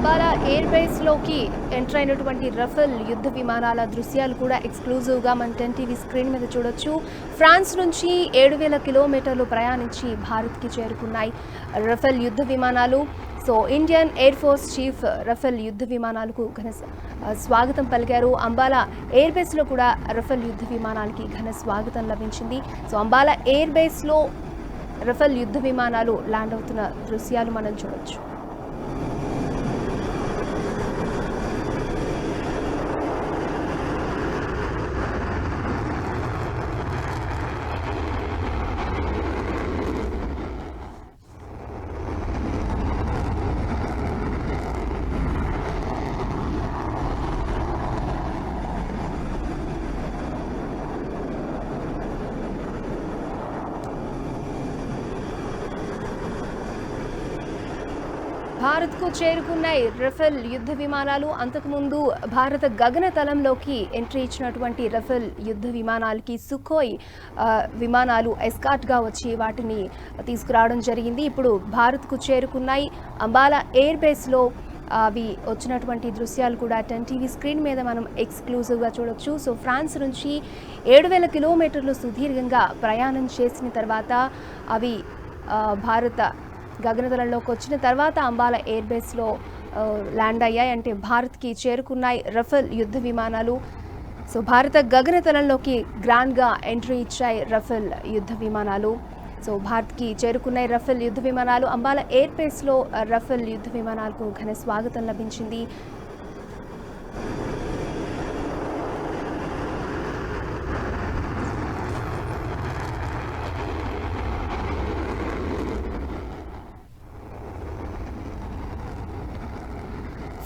Ambala air base లోకి enter అయినటువంటి Rafale యుద్ధ విమానాల దృశ్యాలు కూడా ఎక్స్క్లూజివ్ గా మన 10 టీవీ స్క్రీన్ మీద చూడొచ్చు. ఫ్రాన్స్ నుంచి 7,000 కిలోమీటర్లు ప్రయాణించి భారత్ కి చేరుకున్నాయి రఫేల్ యుద్ధ విమానాలు. So Indian air force chief Rafale యుద్ధ విమానాలకు ఘన స్వాగతం పలికారు. అంబాలా ఎయిర్ బేస్ లో కూడా రఫేల్ యుద్ధ విమానాలకి ఘన స్వాగతం లభించింది. సో అంబాలా ఎయిర్ బేస్ లో రఫేల్ యుద్ధ విమానాలు ల్యాండ్ అవుతున్న దృశ్యాలు మనం చూడొచ్చు. భారత్కు చేరుకున్నాయి రఫేల్ యుద్ధ విమానాలు. అంతకుముందు భారత గగనతలంలోకి ఎంట్రీ ఇచ్చినటువంటి రఫేల్ యుద్ధ విమానాలకి సుఖోయ్ విమానాలు ఎస్కార్ట్గా వచ్చి వాటిని తీసుకురావడం జరిగింది. ఇప్పుడు భారత్కు చేరుకున్నాయి. అంబాలా ఎయిర్ బేస్లో అవి వచ్చినటువంటి దృశ్యాలు కూడా 10 టీవీ స్క్రీన్ మీద మనం ఎక్స్క్లూజివ్గా చూడొచ్చు. సో ఫ్రాన్స్ నుంచి 7,000 కిలోమీటర్లు సుదీర్ఘంగా ప్రయాణం చేసిన తర్వాత అవి భారత గగనతలంలోకి వచ్చిన తర్వాత అంబాలా ఎయిర్ బేస్లో ల్యాండ్ అయ్యాయి. అంటే భారత్కి చేరుకున్నాయి రఫేల్ యుద్ధ విమానాలు. సో భారత గగనతలంలోకి గ్రాండ్గా ఎంట్రీ ఇచ్చాయి రఫేల్ యుద్ధ విమానాలు. సో భారత్కి చేరుకున్నాయి రఫేల్ యుద్ధ విమానాలు. అంబాలా ఎయిర్ బేస్లో రఫేల్ యుద్ధ విమానాలకు ఘన స్వాగతం లభించింది.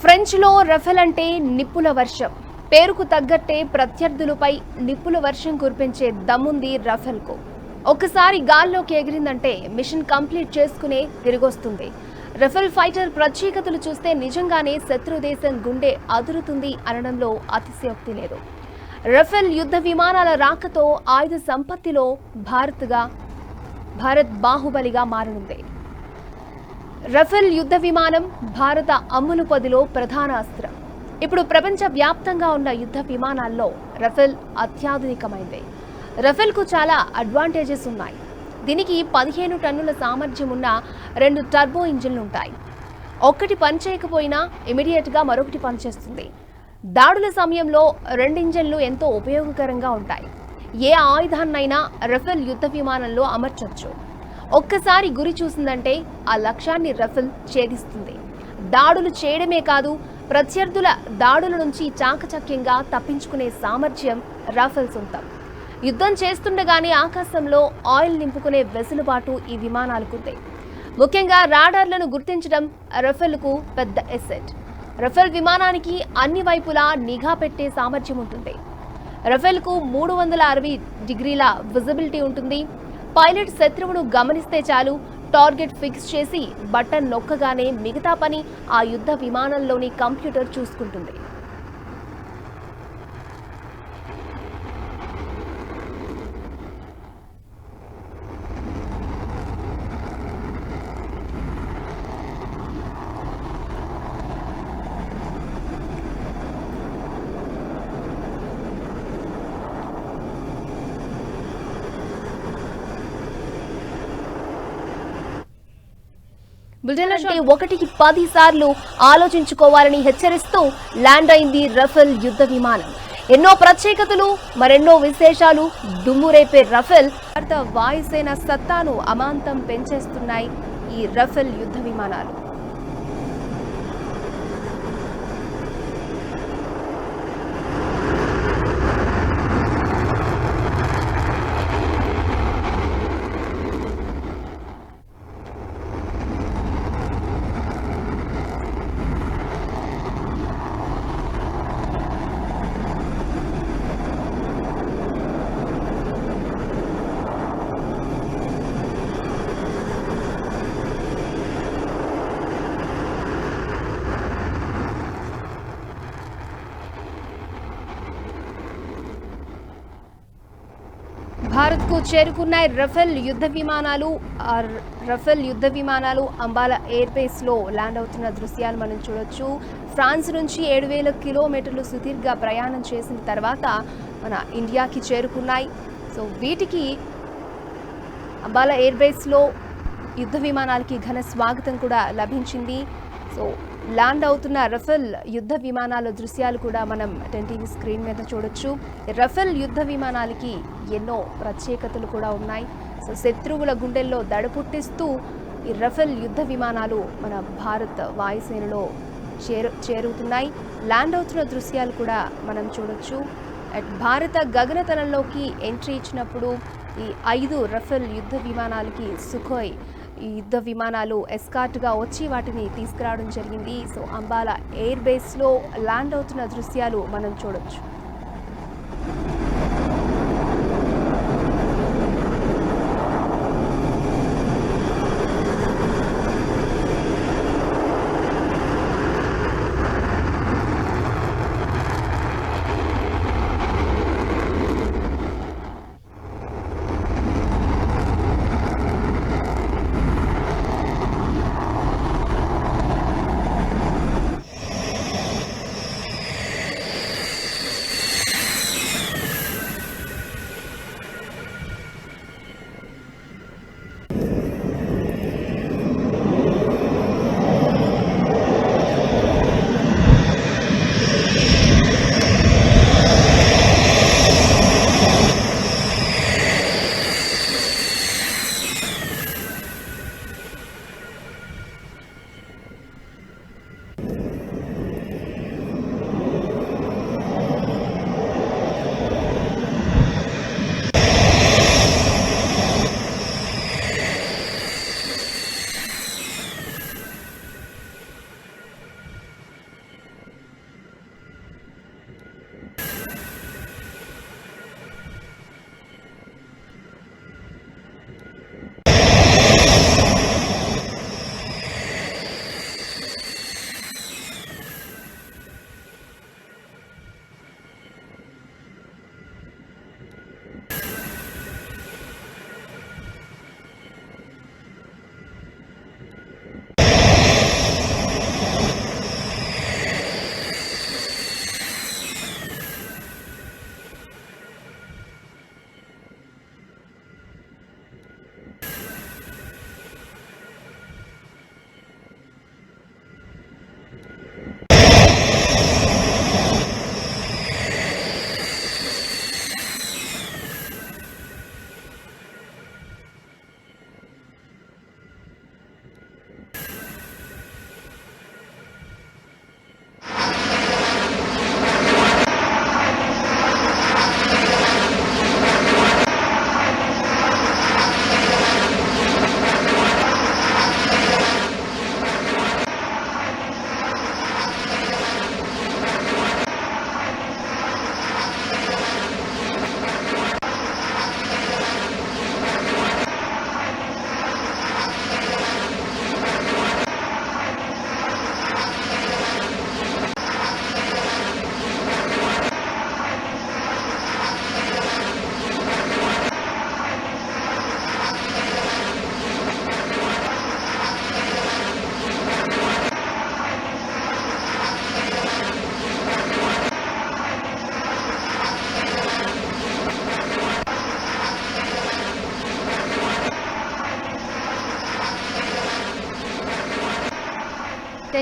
ఫ్రెంచ్లో రఫేల్ అంటే నిప్పుల వర్షం. పేరుకు తగ్గట్టే ప్రత్యర్థులపై నిప్పుల వర్షం కురిపించే దమ్ముంది రఫేల్కు. ఒక్కసారి గాల్లోకి ఎగిరిందంటే మిషన్ కంప్లీట్ చేసుకునే తిరిగొస్తుంది. రఫేల్ ఫైటర్ ప్రత్యేకతలు చూస్తే నిజంగానే శత్రు దేశం గుండె అదురుతుంది అనడంలో అతిశయోక్తి లేదు. రఫేల్ యుద్ధ విమానాల రాకతో ఆయుధ సంపత్తిలో భారత్ బాహుబలిగా మారనుంది. రఫేల్ యుద్ధ విమానం భారత అమ్ములు పొదిలో ప్రధాన అస్త్రం. ఇప్పుడు ప్రపంచ వ్యాప్తంగా ఉన్న యుద్ధ విమానాల్లో రఫేల్ అత్యాధునికమైంది. రఫేల్కు చాలా అడ్వాంటేజెస్ ఉన్నాయి. దీనికి 15 టన్నుల సామర్థ్యం ఉన్న 2 టర్బో ఇంజిన్లు ఉంటాయి. ఒక్కటి పనిచేయకపోయినా ఇమీడియట్గా మరొకటి పనిచేస్తుంది. దాడుల సమయంలో 2 ఇంజిన్లు ఎంతో ఉపయోగకరంగా ఉంటాయి. ఏ ఆయుధాన్నైనా రఫేల్ యుద్ధ విమానంలో అమర్చొచ్చు. ఒక్కసారి గురి చూసిందంటే ఆ లక్ష్యాన్ని రఫేల్ ఛేదిస్తుంది. దాడులు చేయడమే కాదు, ప్రత్యర్థుల దాడుల నుంచి చాకచక్యంగా తప్పించుకునే సామర్థ్యం రఫేల్ సొంతం. యుద్ధం చేస్తుండగానే ఆకాశంలో ఆయిల్ నింపుకునే వెసులుబాటు ఈ విమానాలకుంది. ముఖ్యంగా రాడార్లను గుర్తించడం రఫేల్కు పెద్ద ఎసెట్. రఫేల్ విమానానికి అన్ని వైపులా నిఘా పెట్టే సామర్థ్యం ఉంటుంది. రఫేల్కు 360 డిగ్రీల విజిబిలిటీ ఉంటుంది. పైలట్ శత్రువును గమనిస్తే చాలు, టార్గెట్ ఫిక్స్ చేసి బటన్ నొక్కగానే మిగతా పని ఆ యుద్ధ విమానంలోని కంప్యూటర్ చూసుకుంటుంది. అంటే 1కి 10 సార్లు ఆలోచించుకోవాలని హెచ్చరిస్తూ ల్యాండ్ అయింది రఫేల్ యుద్ధ విమానం. ఎన్నో ప్రత్యేకతలు, మరెన్నో విశేషాలు దుమ్మురేపే రఫేల్ భారత వాయుసేన సత్తాను అమాంతం పెంచేస్తున్నాయి ఈ రఫేల్ యుద్ధ విమానాలు. కు చేరుకున్నాయి రఫేల్ యుద్ధ విమానాలు. రఫేల్ యుద్ధ విమానాలు అంబాలా ఎయిర్ బేస్ లో ల్యాండ్ అవుతున్న దృశ్యాలు మనం చూడొచ్చు. ఫ్రాన్స్ నుంచి 7,000 కిలోమీటర్లు సుదీర్ఘ ప్రయాణం చేసిన తర్వాత మన ఇండియాకి చేరుకున్నాయి. సో వీటికి అంబాలా ఎయిర్ బేస్ లో యుద్ధ విమానాలకి ఘన స్వాగతం కూడా లభించింది. సో ల్యాండ్ అవుతున్న రఫేల్ యుద్ధ విమానాల దృశ్యాలు కూడా మనం 10 టీవీ స్క్రీన్ మీద చూడొచ్చు. రఫేల్ యుద్ధ విమానాలకి ఎన్నో ప్రత్యేకతలు కూడా ఉన్నాయి. సో శత్రువుల గుండెల్లో దడ పుట్టిస్తూ ఈ రఫేల్ యుద్ధ విమానాలు మన భారత్ వాయుసేనలో చేరుతున్నాయి. ల్యాండ్ అవుతున్న దృశ్యాలు కూడా మనం చూడొచ్చు. భారత గగనతలంలోకి ఎంట్రీ ఇచ్చినప్పుడు ఈ 5 రఫేల్ యుద్ధ విమానాలకి సుఖోయ్ ఈ యుద్ధ విమానాలు ఎస్కార్ట్గా వచ్చి వాటిని తీసుకురావడం జరిగింది. సో అంబాలా ఎయిర్ బేస్లో ల్యాండ్ అవుతున్న దృశ్యాలు మనం చూడొచ్చు.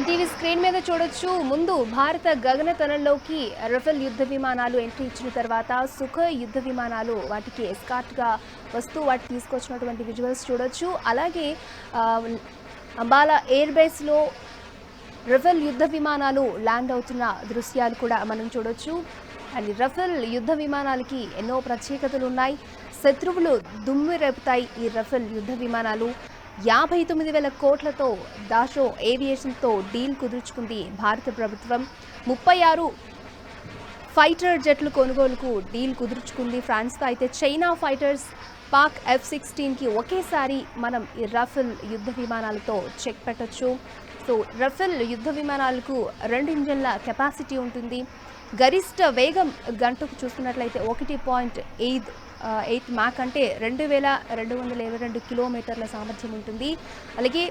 టీవీ స్క్రీన్ మీద చూడొచ్చు. ముందు భారత గగనతలంలోకి రఫేల్ యుద్ధ విమానాలు ఎంట్రీ ఇచ్చిన తర్వాత సుఖోయ్ యుద్ధ విమానాలు వాటికి ఎస్కార్ట్గా వస్తూ వాటి తీసుకొచ్చినటువంటి విజువల్స్ చూడొచ్చు. అలాగే అంబాలా ఎయిర్ బేస్లో రఫేల్ యుద్ధ విమానాలు ల్యాండ్ అవుతున్న దృశ్యాలు కూడా మనం చూడొచ్చు. అండ్ రఫేల్ యుద్ధ విమానాలకి ఎన్నో ప్రత్యేకతలు ఉన్నాయి. శత్రువులు దుమ్ము రేపుతాయి ఈ రఫేల్ యుద్ధ విమానాలు. 59,000 కోట్లతో దాషో ఏవియేషన్తో డీల్ కుదుర్చుకుంది భారత ప్రభుత్వం. 36 ఫైటర్ జెట్లు కొనుగోలుకు డీల్ కుదుర్చుకుంది ఫ్రాన్స్తో. అయితే చైనా ఫైటర్స్, పాక్ F-16కి ఒకేసారి మనం ఈ రఫేల్ యుద్ధ విమానాలతో చెక్ పెట్టొచ్చు. సో రఫేల్ యుద్ధ విమానాలకు 2 ఇంజన్ల కెపాసిటీ ఉంటుంది. గరిష్ట వేగం గంటకు చూసుకున్నట్లయితే 1.5 8 మ్యాక్ అంటే 2222 కిలోమీటర్ల సామర్థ్యం ఉంటుంది. అలాగే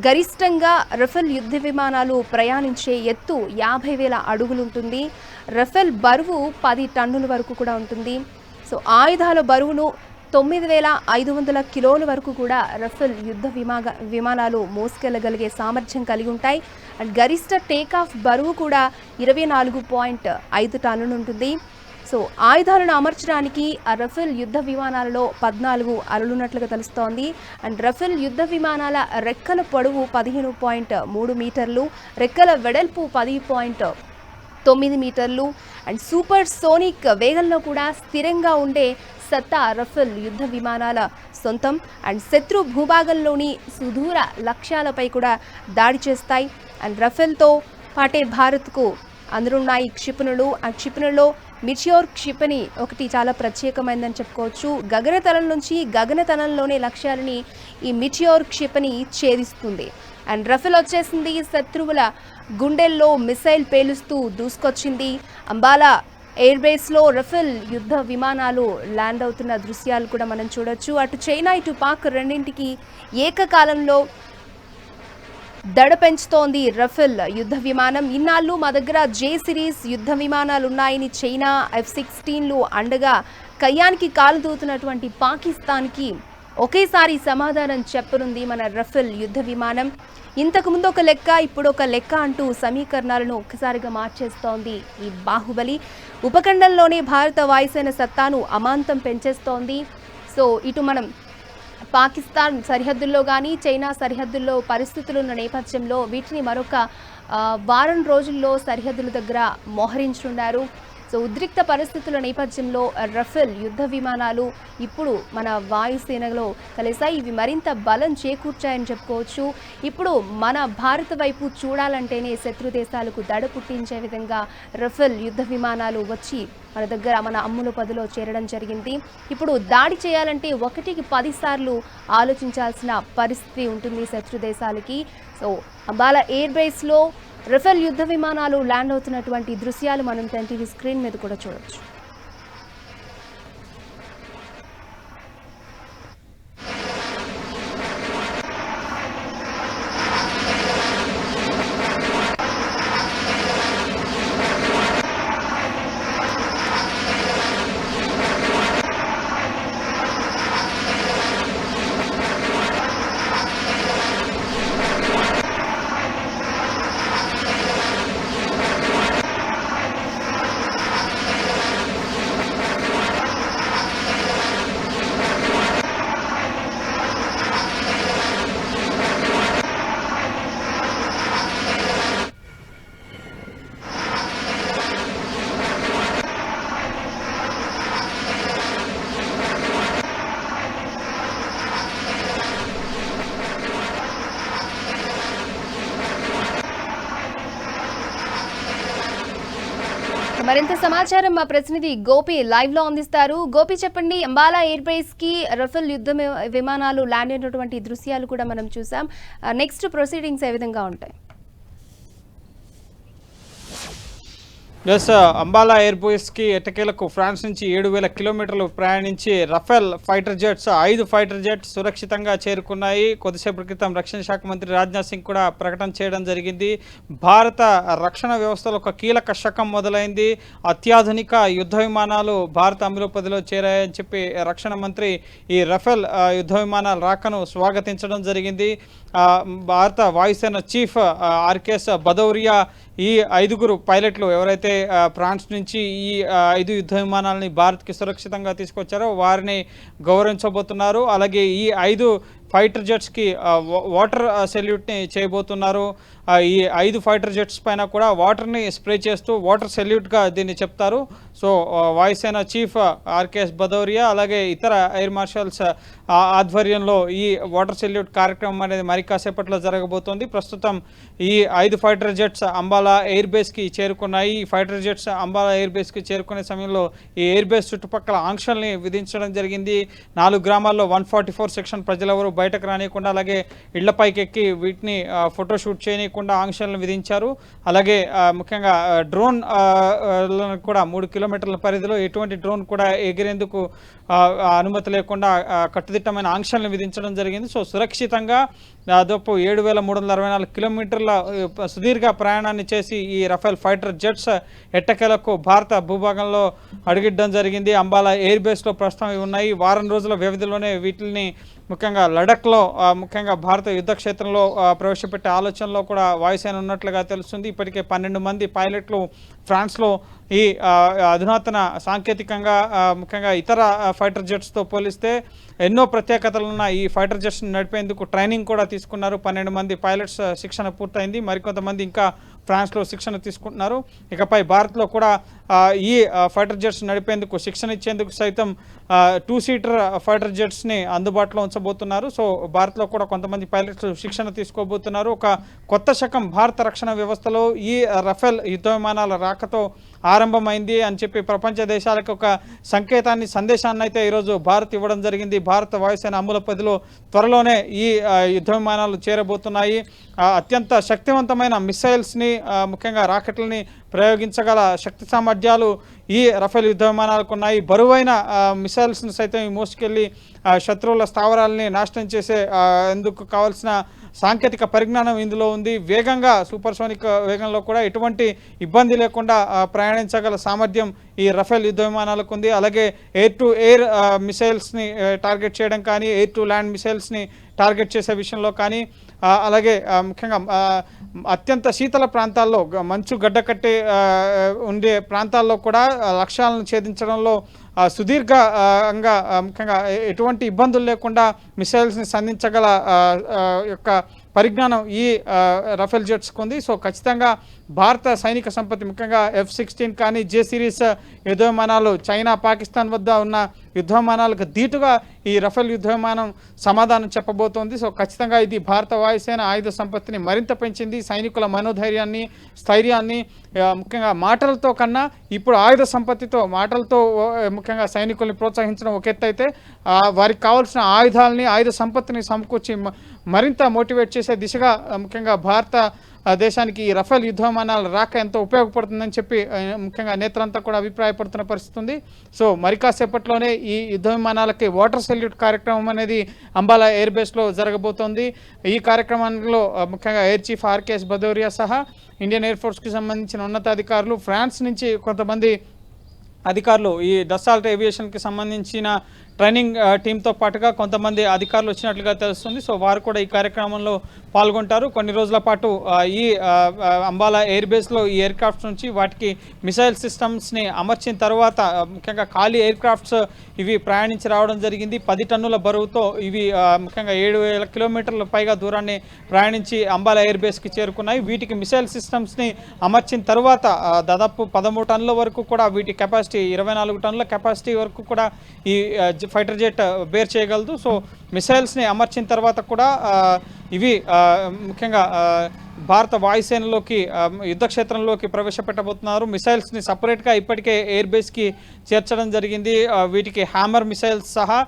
గరిష్టంగా రఫేల్ యుద్ధ విమానాలు ప్రయాణించే ఎత్తు 50,000 అడుగులు ఉంటుంది. రఫేల్ బరువు 10 టన్నుల వరకు కూడా ఉంటుంది. సో ఆయుధాల బరువును 9,500 కిలోల వరకు కూడా రఫేల్ యుద్ధ విమానాలు మోసుకెళ్లగలిగే సామర్థ్యం కలిగి ఉంటాయి. అండ్ గరిష్ట టేకాఫ్ బరువు కూడా 24.5 టన్నులు ఉంటుంది. సో ఆయుధాలను అమర్చడానికి ఆ రఫేల్ యుద్ధ విమానాలలో 14 అలలున్నట్లుగా తెలుస్తోంది. అండ్ రఫేల్ యుద్ధ విమానాల రెక్కల పొడవు 15.3 మీటర్లు, రెక్కల వెడల్పు 10.9 మీటర్లు. అండ్ సూపర్ సోనిక్ వేగంలో కూడా స్థిరంగా ఉండే సత్తా రఫేల్ యుద్ధ విమానాల సొంతం. అండ్ శత్రు భూభాగంలోని సుదూర లక్ష్యాలపై కూడా దాడి చేస్తాయి. అండ్ రఫేల్తో పాటే భారత్కు అందురున్నాయి క్షిపణులు. ఆ క్షిపణుల్లో మిచియోర్ క్షిపణి ఒకటి చాలా ప్రత్యేకమైందని చెప్పుకోవచ్చు. గగనతలం నుంచి గగనతలంలోనే లక్ష్యాలని ఈ మిచియోర్ క్షిపణి ఛేదిస్తుంది. అండ్ రఫేల్ వచ్చేసింది, శత్రువుల గుండెల్లో మిసైల్ పేలుస్తూ దూసుకొచ్చింది. అంబాలా ఎయిర్ బేస్లో రఫేల్ యుద్ధ విమానాలు ల్యాండ్ అవుతున్న దృశ్యాలు కూడా మనం చూడొచ్చు. అటు చైనా ఇటు పాక్ రెండింటికి ఏకకాలంలో దడ పెంచుతోంది రఫేల్ యుద్ధ విమానం. ఇన్నాళ్ళు మా దగ్గర జే సిరీస్ యుద్ధ విమానాలు ఉన్నాయని చైనా F-16లు అండగా కయ్యానికి కాలు దూతున్నటువంటి పాకిస్తాన్కి ఒకేసారి సమాధానం చెప్పనుంది మన రఫేల్ యుద్ధ విమానం. ఇంతకుముందు ఒక లెక్క, ఇప్పుడు ఒక లెక్క అంటూ సమీకరణాలను ఒక్కసారిగా మార్చేస్తోంది ఈ బాహుబలి. ఉపఖండంలోనే భారత వాయుసేన సత్తాను అమాంతం పెంచేస్తోంది. సో ఇటు మనం పాకిస్తాన్ సరిహద్దుల్లో కానీ చైనా సరిహద్దుల్లో పరిస్థితులు ఉన్న నేపథ్యంలో వీటిని మరొక వారం రోజుల్లో సరిహద్దుల దగ్గర మోహరించున్నారు. సో ఉద్రిక్త పరిస్థితుల నేపథ్యంలో రఫేల్ యుద్ధ విమానాలు ఇప్పుడు మన వాయుసేనలో కలిశాయి. ఇవి మరింత బలం చేకూర్చాయని చెప్పుకోవచ్చు. ఇప్పుడు మన భారత వైపు చూడాలంటేనే శత్రు దేశాలకు దడ పుట్టించే విధంగా రఫేల్ యుద్ధ విమానాలు వచ్చి మన దగ్గర మన అమ్ముల పదిలో చేరడం జరిగింది. ఇప్పుడు దాడి చేయాలంటే 1కి 10 సార్లు ఆలోచించాల్సిన పరిస్థితి ఉంటుంది శత్రు దేశాలకి. సో అంబాలా ఎయిర్ బేస్లో రఫేల్ యుద్ధ విమానాలు ల్యాండ్ అవుతున్నటువంటి దృశ్యాలు మనం 10 టీవీ స్క్రీన్ మీద కూడా చూడొచ్చు. మరింత సమాచారం మా ప్రతినిధి గోపి లైవ్ లో అందిస్తారు. గోపి చెప్పండి, అంబాలా ఎయిర్ బేస్ కి రఫేల్ యుద్ధ విమానాలు ల్యాండ్ అయినటువంటి దృశ్యాలు కూడా మనం చూసాం. నెక్స్ట్ ప్రొసీడింగ్స్ ఏ విధంగా ఉంటాయి? ఎస్, అంబాలా ఎయిర్ బేస్కి ఎట్టకేలకు ఫ్రాన్స్ నుంచి 7,000 కిలోమీటర్లు ప్రయాణించి Rafale fighter jets 5 fighter jets సురక్షితంగా చేరుకున్నాయి. కొద్దిసేపటి క్రితం రక్షణ శాఖ మంత్రి రాజ్నాథ్ సింగ్ కూడా ప్రకటన చేయడం జరిగింది. భారత రక్షణ వ్యవస్థలో ఒక కీలక శకం మొదలైంది. అత్యాధునిక యుద్ధ విమానాలు భారత అమలు పదిలో చేరాయని చెప్పి రక్షణ మంత్రి ఈ రఫేల్ యుద్ధ విమానాల రాకను స్వాగతించడం జరిగింది. భారత వాయుసేన చీఫ్ ఆర్కేఎస్ భదౌరియా ఈ 5గురు పైలట్లు ఎవరైతే ఫ్రాన్స్ నుంచి ఈ 5 యుద్ధ విమానాలని భారత్కి సురక్షితంగా తీసుకొచ్చారో వారిని గౌరవించబోతున్నారు. అలాగే ఈ 5 ఫైటర్ జెట్స్కి వాటర్ సెల్యూట్ని చేయబోతున్నారు. ఈ 5 ఫైటర్ జెట్స్ పైన కూడా వాటర్ని స్ప్రే చేస్తూ వాటర్ సెల్యూట్గా దీన్ని చెప్తారు. సో వాయుసేన చీఫ్ ఆర్కేఎస్ భదౌరియా అలాగే ఇతర ఎయిర్ మార్షల్స్ ఆధ్వర్యంలో ఈ వాటర్ సెల్యూట్ కార్యక్రమం అనేది మరి కాసేపట్లో జరగబోతోంది. ప్రస్తుతం ఈ 5 ఫైటర్ జెట్స్ అంబాలా ఎయిర్ బేస్కి చేరుకున్నాయి. ఈ ఫైటర్ జెట్స్ అంబాలా ఎయిర్ బేస్కి చేరుకునే సమయంలో ఈ ఎయిర్ బేస్ చుట్టుపక్కల ఆంక్షల్ని విధించడం జరిగింది. 4 గ్రామాల్లో 144 సెక్షన్ ప్రజలెవరూ బయటకు రానియకుండా అలాగే ఇళ్లపైకి ఎక్కి వీటిని ఫోటోషూట్ చేయనీయకుండా ఆంక్షలను విధించారు. అలాగే ముఖ్యంగా డ్రోన్ కూడా 3 కిలోమీటర్ల పరిధిలో ఎటువంటి డ్రోన్ కూడా ఎగిరేందుకు అనుమతి లేకుండా కట్టుదిట్టమైన ఆంక్షలను విధించడం జరిగింది. సో సురక్షితంగా దాదాపు 7,364 కిలోమీటర్ల సుదీర్ఘ ప్రయాణాన్ని చేసి ఈ రఫేల్ ఫైటర్ జెట్స్ ఎట్టకేలకు భారత భూభాగంలో అడుగిడ్డం జరిగింది. అంబాలా ఎయిర్ బేస్లో ప్రస్తుతం ఉన్నాయి. వారం రోజుల వ్యవధిలోనే వీటిని ముఖ్యంగా లడఖ్లో ముఖ్యంగా భారత యుద్ధ క్షేత్రంలో ప్రవేశపెట్టే ఆలోచనలో కూడా వాయుసేన ఉన్నట్లుగా తెలుస్తుంది. ఇప్పటికే 12 మంది పైలట్లు ఫ్రాన్స్లో ఈ అధునాతన సాంకేతికంగా ముఖ్యంగా ఇతర ఫైటర్ జెట్స్తో పోలిస్తే ఎన్నో ప్రత్యేకతలున్న ఈ ఫైటర్ జెట్స్ని నడిపేందుకు ట్రైనింగ్ కూడా తీసుకున్నారు. 12 మంది పైలట్స్ శిక్షణ పూర్తయింది. మరికొంతమంది ఇంకా ఫ్రాన్స్లో శిక్షణ తీసుకుంటున్నారు. ఇకపై భారత్లో కూడా ఈ ఫైటర్ జెట్స్ నడిపేందుకు శిక్షణ ఇచ్చేందుకు సైతం 2 సీటర్ ఫైటర్ జెట్స్ని అందుబాటులో ఉంచబోతున్నారు. సో భారత్లో కూడా కొంతమంది పైలట్స్ శిక్షణ తీసుకోబోతున్నారు. ఒక కొత్త శకం భారత రక్షణ వ్యవస్థలో ఈ రఫేల్ యుద్ధ విమానాల రాకతో ఆరంభమైంది అని చెప్పి ప్రపంచ దేశాలకు ఒక సందేశాన్ని అయితే ఈరోజు భారత్ ఇవ్వడం జరిగింది. భారత వాయుసేన అమ్ముల పదిలో త్వరలోనే ఈ యుద్ధ విమానాలు చేరబోతున్నాయి. అత్యంత శక్తివంతమైన మిసైల్స్ని ముఖ్యంగా రాకెట్లని ప్రయోగించగల శక్తి సామర్థ్యాలు ఈ రఫేల్ యుద్ధ విమానాలకు ఉన్నాయి. బరువైన మిసైల్స్ని సైతం మోసుకెళ్ళి శత్రువుల స్థావరాలని నాశనం చేసే ఎందుకు కావాల్సిన సాంకేతిక పరిజ్ఞానం ఇందులో ఉంది. వేగంగా సూపర్సోనిక్ వేగంలో కూడా ఎటువంటి ఇబ్బంది లేకుండా ప్రయాణించగల సామర్థ్యం ఈ రఫేల్ యుద్ధ విమానాలకు ఉంది. అలాగే ఎయిర్ టు ఎయిర్ మిసైల్స్ని టార్గెట్ చేయడం కానీ, ఎయిర్ టు ల్యాండ్ మిసైల్స్ని టార్గెట్ చేసే విషయంలో కానీ, అలాగే ముఖ్యంగా అత్యంత శీతల ప్రాంతాల్లో మంచు గడ్డకట్టి ఉండే ప్రాంతాల్లో కూడా లక్ష్యాలను ఛేదించడంలో సుదీర్ఘంగా ముఖ్యంగా ఎటువంటి ఇబ్బందులు లేకుండా మిసైల్స్ని సంధించగల యొక్క పరిజ్ఞానం ఈ రఫేల్ జెట్స్కి ఉంది. సో ఖచ్చితంగా భారత సైనిక సంపత్తి ముఖ్యంగా F-16 కానీ జే సిరీస్ యుద్ధ విమానాలు చైనా పాకిస్తాన్ వద్ద ఉన్న యుద్ధ విమానాలకు ధీటుగా ఈ రఫేల్ యుద్ధ విమానం సమాధానం చెప్పబోతోంది. సో ఖచ్చితంగా ఇది భారత వాయుసేన ఆయుధ సంపత్తిని మరింత పెంచింది. సైనికుల మనోధైర్యాన్ని, స్థైర్యాన్ని ముఖ్యంగా మాటలతో కన్నా ఇప్పుడు ఆయుధ సంపత్తితో మాటలతో ముఖ్యంగా సైనికుల్ని ప్రోత్సహించడం ఒక ఎత్తు అయితే వారికి కావాల్సిన ఆయుధాలని, ఆయుధ సంపత్తిని సమకూర్చి మరింత మోటివేట్ చేసే దిశగా ముఖ్యంగా భారత దేశానికి ఈ రఫేల్ యుద్ధ విమానాలు రాక ఎంతో ఉపయోగపడుతుందని చెప్పి ముఖ్యంగా నేతలంతా కూడా అభిప్రాయపడుతున్న పరిస్థితి ఉంది. సో మరి కాసేపట్లోనే ఈ యుద్ధ విమానాలకి వాటర్ సెల్యూట్ కార్యక్రమం అనేది అంబాలా ఎయిర్ బేస్లో జరగబోతోంది. ఈ కార్యక్రమంలో ముఖ్యంగా ఎయిర్ చీఫ్ ఆర్కేఎస్ భదౌరియా సహా ఇండియన్ ఎయిర్ ఫోర్స్కి సంబంధించిన ఉన్నతాధికారులు, ఫ్రాన్స్ నుంచి కొంతమంది అధికారులు, ఈ డస్సాల్ట్ ఏవియేషన్కి సంబంధించిన ట్రైనింగ్ టీంతో పాటుగా కొంతమంది అధికారులు వచ్చినట్లుగా తెలుస్తుంది. సో వారు కూడా ఈ కార్యక్రమంలో పాల్గొంటారు. కొన్ని రోజుల పాటు ఈ అంబాలా ఎయిర్ బేస్లో ఈ ఎయిర్ క్రాఫ్ట్స్ నుంచి వాటికి మిసైల్ సిస్టమ్స్ని అమర్చిన తర్వాత ముఖ్యంగా ఖాళీ ఎయిర్ క్రాఫ్ట్స్ ఇవి ప్రయాణించి రావడం జరిగింది. 10 టన్నుల బరువుతో ఇవి ముఖ్యంగా 7,000 కిలోమీటర్ల పైగా దూరాన్ని ప్రయాణించి అంబాలా ఎయిర్ బేస్కి చేరుకున్నాయి. వీటికి మిసైల్ సిస్టమ్స్ని అమర్చిన తర్వాత దాదాపు 13 టన్నుల వరకు కూడా వీటి కెపాసిటీ 24 టన్నుల కెపాసిటీ వరకు కూడా ఈ ఫైటర్ జెట్ బేర్ చేయగలదు. సో మిసైల్స్ని అమర్చిన తర్వాత కూడా ఇవి ముఖ్యంగా భారత వాయుసేనలోకి యుద్ధ క్షేత్రంలోకి ప్రవేశపెట్టబోతున్నారు. మిసైల్స్ని సపరేట్గా ఇప్పటికే ఎయిర్ బేస్కి చేర్చడం జరిగింది. వీటికి హ్యామర్ మిసైల్స్ సహా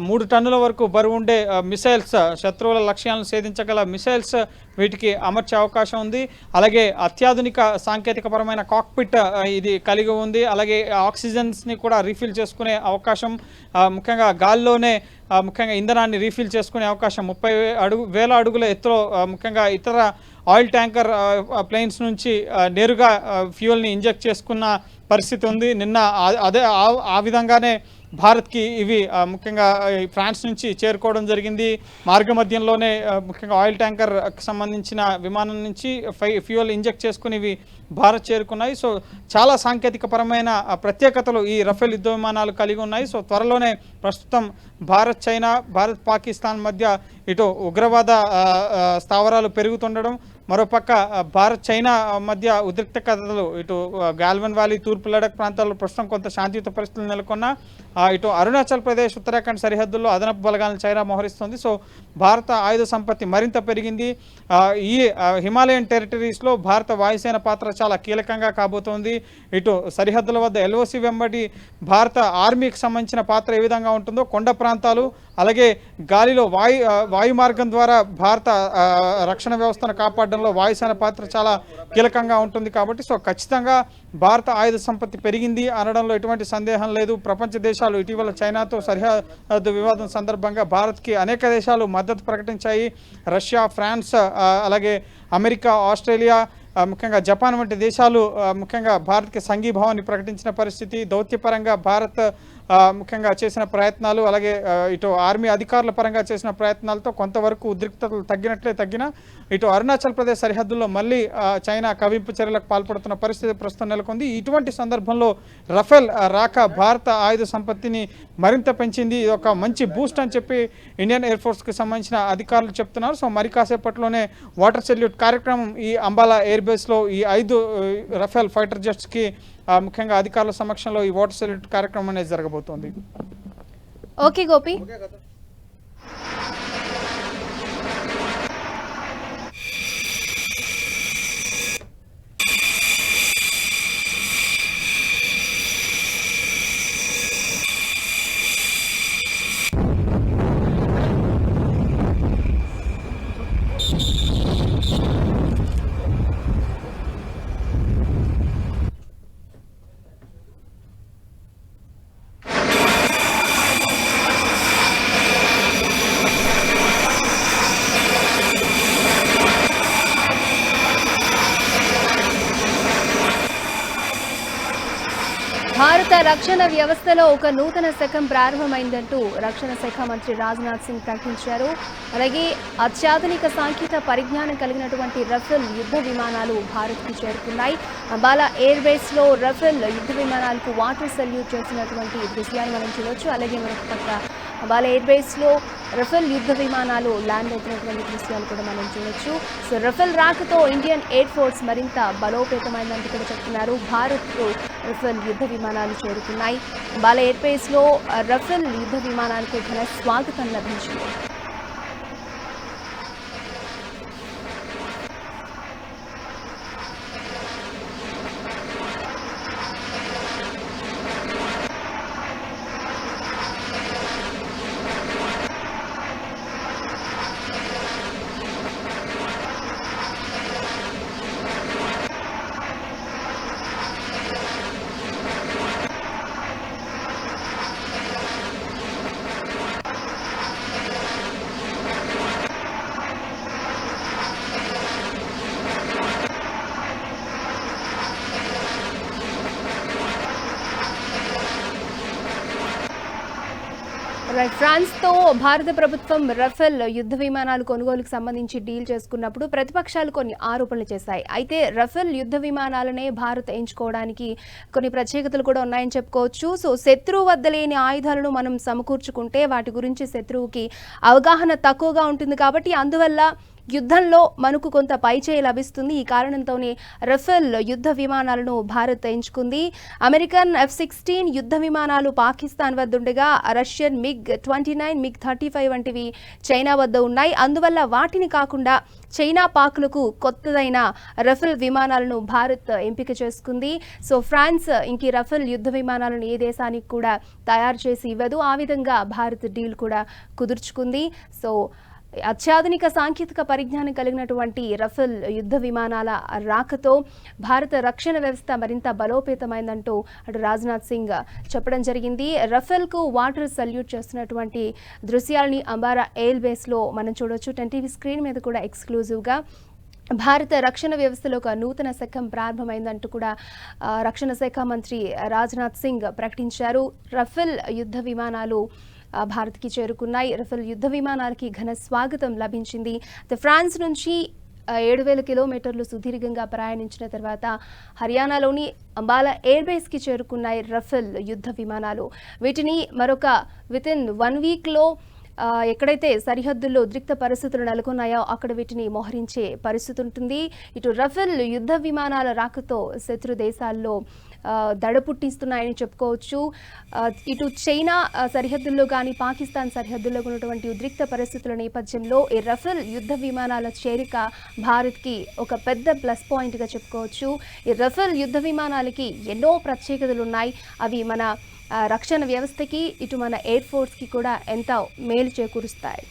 3 టన్నుల వరకు బరువు ఉండే మిసైల్స్, శత్రువుల లక్ష్యాలను ఛేదించగల మిసైల్స్ వీటికి అమర్చే అవకాశం ఉంది. అలాగే అత్యాధునిక సాంకేతికపరమైన కాక్పిట్ ఇది కలిగి ఉంది. అలాగే ఆక్సిజన్స్ని కూడా రీఫిల్ చేసుకునే అవకాశం, ముఖ్యంగా గాల్లోనే ముఖ్యంగా ఇంధనాన్ని రీఫిల్ చేసుకునే అవకాశం 30,000 అడుగుల ఎత్తులో ముఖ్యంగా ఇతర ఆయిల్ ట్యాంకర్ ప్లేన్స్ నుంచి నేరుగా ఫ్యూయల్ని ఇంజెక్ట్ చేసుకున్న పరిస్థితి ఉంది. నిన్న అదే ఆ విధంగానే భారత్కి ఇవి ముఖ్యంగా ఫ్రాన్స్ నుంచి చేరుకోవడం జరిగింది. మార్గ మధ్యంలోనే ముఖ్యంగా ఆయిల్ ట్యాంకర్కి సంబంధించిన విమానం నుంచి ఫ్యూయల్ ఇంజెక్ట్ చేసుకుని ఇవి భారత్ చేరుకున్నాయి. సో చాలా సాంకేతికపరమైన ప్రత్యేకతలు ఈ రఫేల్ యుద్ధ విమానాలు కలిగి ఉన్నాయి. సో త్వరలోనే ప్రస్తుతం భారత్, చైనా, భారత్, పాకిస్తాన్ మధ్య ఇటు ఉగ్రవాద స్థావరాలు పెరుగుతుండడం, మరోపక్క భారత్, చైనా మధ్య ఉద్రిక్తతలు, ఇటు గాల్వన్ వ్యాలీ, తూర్పు లడఖ్ ప్రాంతాల్లో ప్రస్తుతం కొంత శాంతియుత పరిస్థితులు నెలకొన్నా ఇటు అరుణాచల్ ప్రదేశ్ ఉత్తరాఖండ్ సరిహద్దుల్లో అదనపు బలగాలను చైనా మోహరిస్తుంది. సో భారత ఆయుధ సంపత్తి మరింత పెరిగింది. ఈ హిమాలయన్ టెరిటరీస్లో భారత వాయుసేన పాత్ర చాలా కీలకంగా కాబోతోంది. ఇటు సరిహద్దుల వద్ద ఎల్ఓసి వెంబడి భారత ఆర్మీకి సంబంధించిన పాత్ర ఏ విధంగా ఉంటుందో, కొండ ప్రాంతాలు అలాగే గాలిలో వాయు మార్గం ద్వారా భారత రక్షణ వ్యవస్థను కాపాడడంలో వాయుసేన పాత్ర చాలా కీలకంగా ఉంటుంది. కాబట్టి సో ఖచ్చితంగా భారత ఆయుధ సంపత్తి పెరిగింది అనడంలో ఎటువంటి సందేహం లేదు. ప్రపంచ దేశాలు ఇటీవల చైనాతో సరిహద్దు వివాదం సందర్భంగా భారత్కి అనేక దేశాలు మద్దతు ప్రకటించాయి. రష్యా, ఫ్రాన్స్, అలాగే అమెరికా, ఆస్ట్రేలియా, ముఖ్యంగా జపాన్ వంటి దేశాలు ముఖ్యంగా భారత్కి సంఘీభావాన్ని ప్రకటించిన పరిస్థితి. దౌత్యపరంగా భారత్ ముఖ్యంగా చేసిన ప్రయత్నాలు, అలాగే ఇటు ఆర్మీ అధికారుల పరంగా చేసిన ప్రయత్నాలతో కొంతవరకు ఉద్రిక్తతలు తగ్గినా ఇటు అరుణాచల్ ప్రదేశ్ సరిహద్దుల్లో మళ్ళీ చైనా కవింపు చర్యలకు పాల్పడుతున్న పరిస్థితి ప్రస్తుతం నెలకొంది. ఇటువంటి సందర్భంలో రఫేల్ రాక భారత ఆయుధ సంపత్తిని మరింత పెంచింది. ఇది ఒక మంచి బూస్ట్ అని చెప్పి ఇండియన్ ఎయిర్ ఫోర్స్కి సంబంధించిన అధికారులు చెప్తున్నారు. సో మరి కాసేపట్లోనే వాటర్ సెల్యూట్ కార్యక్రమం ఈ అంబాలా ఎయిర్ బేస్లో ఈ 5 రఫేల్ ఫైటర్ జెట్స్కి ముఖ్యంగా అధికారుల సమక్షంలో ఈ వాటర్ సెల్యూట్ కార్యక్రమం అనేది జరగబోతోంది. ఓకే గోపి. భారత రక్షణ వ్యవస్థలో ఒక నూతన శకం ప్రారంభమైందంటూ రక్షణ శాఖ మంత్రి రాజ్నాథ్ సింగ్ ప్రకటించారు. అలాగే అత్యాధునిక సాంకేతిక పరిజ్ఞానం కలిగినటువంటి రఫేల్ యుద్ధ విమానాలు భారత్కు చేరుకున్నాయి. అంబాలా ఎయిర్ బేస్లో రఫేల్ యుద్ధ విమానాలకు వాటర్ సెల్యూట్ చేసినటువంటి దృశ్యాన్ని మనం చూడవచ్చు. అలాగే మరొక పక్క అంబాలా ఎయిర్ బేస్లో రఫేల్ యుద్ధ విమానాలు ల్యాండ్ అవుతున్నటువంటి దృశ్యాలు కూడా మనం చూడొచ్చు. సో రఫేల్ రాకతో ఇండియన్ ఎయిర్ ఫోర్స్ మరింత బలోపేతమైందంటూ కూడా చెప్తున్నారు. భారత్కు రఫేల్ యుద్ధ విమానాలు చేరుకున్నాయి. అంబాలా ఎయిర్ బేస్లో రఫేల్ యుద్ధ విమానానికి ఘన స్వాగతం లభించింది. ఫ్రాన్స్తో భారత ప్రభుత్వం రఫేల్ యుద్ధ విమానాలు కొనుగోలుకు సంబంధించి డీల్ చేసుకున్నప్పుడు ప్రతిపక్షాలు కొన్ని ఆరోపణలు చేశాయి. అయితే రఫేల్ యుద్ధ విమానాలనే భారత్ ఎంచుకోవడానికి కొన్ని ప్రత్యేకతలు కూడా ఉన్నాయని చెప్పుకోవచ్చు. సో శత్రువు వద్ద లేని ఆయుధాలను మనం సమకూర్చుకుంటే వాటి గురించి శత్రువుకి అవగాహన తక్కువగా ఉంటుంది. కాబట్టి అందువల్ల యుద్ధంలో మనకు కొంత పైచేయి లభిస్తుంది. ఈ కారణంతోనే రఫేల్ యుద్ధ విమానాలను భారత్ ఎంచుకుంది. అమెరికన్ F-16 యుద్ధ విమానాలు పాకిస్తాన్ వద్ద ఉండగా రష్యన్ MiG-29, MiG-35 వంటివి చైనా వద్ద ఉన్నాయి. అందువల్ల వాటిని కాకుండా చైనా పాక్లకు కొత్తదైన రఫేల్ విమానాలను భారత్ ఎంపిక చేసుకుంది. సో ఫ్రాన్స్ ఇంక రఫేల్ యుద్ధ విమానాలను ఏ దేశానికి కూడా తయారు చేసి ఇవ్వదు. ఆ విధంగా భారత్ డీల్ కూడా కుదుర్చుకుంది. సో అత్యాధునిక సాంకేతిక పరిజ్ఞానం కలిగినటువంటి రఫేల్ యుద్ధ విమానాల రాకతో భారత రక్షణ వ్యవస్థ మరింత బలోపేతమైందంటూ అటు రాజ్నాథ్ సింగ్ చెప్పడం జరిగింది. రఫేల్కు వాటర్ సల్యూట్ చేస్తున్నటువంటి దృశ్యాలని అంబాలా ఎయిర్ బేస్లో మనం చూడొచ్చు. 10TV స్క్రీన్ మీద కూడా ఎక్స్క్లూజివ్గా భారత రక్షణ వ్యవస్థలో ఒక నూతన శకం ప్రారంభమైందంటూ కూడా రక్షణ శాఖ మంత్రి రాజ్నాథ్ సింగ్ ప్రకటించారు. రఫేల్ యుద్ధ విమానాలు భారత్కి చేరుకున్నాయి. రఫేల్ యుద్ధ విమానాలకి ఘన స్వాగతం లభించింది. ఫ్రాన్స్ నుంచి 7,000 కిలోమీటర్లు సుదీర్ఘంగా ప్రయాణించిన తర్వాత హర్యానాలోని అంబాలా ఎయిర్ బేస్కి చేరుకున్నాయి రఫేల్ యుద్ధ విమానాలు. వీటిని మరొక వితిన్ 1 వీక్లో ఎక్కడైతే సరిహద్దుల్లో ఉద్రిక్త పరిస్థితులు నెలకొన్నాయో అక్కడ వీటిని మోహరించే పరిస్థితి ఉంటుంది. ఇటు రఫేల్ యుద్ధ విమానాల రాకతో శత్రు దేశాల్లో దడ పుట్టిస్తున్నాయని చెప్పుకోవచ్చు. ఇటు చైనా సరిహద్దుల్లో కానీ పాకిస్తాన్ సరిహద్దుల్లో ఉన్నటువంటి ఉద్రిక్త పరిస్థితుల నేపథ్యంలో ఈ రఫేల్ యుద్ధ విమానాల చేరిక భారత్కి ఒక పెద్ద ప్లస్ పాయింట్గా చెప్పుకోవచ్చు. ఈ రఫేల్ యుద్ధ విమానాలకి ఎన్నో ప్రత్యేకతలు ఉన్నాయి. అవి మన రక్షణ వ్యవస్థకి, ఇటు మన ఎయిర్ ఫోర్స్కి కూడా ఎంతో మేలు చేకూరుస్తాయి.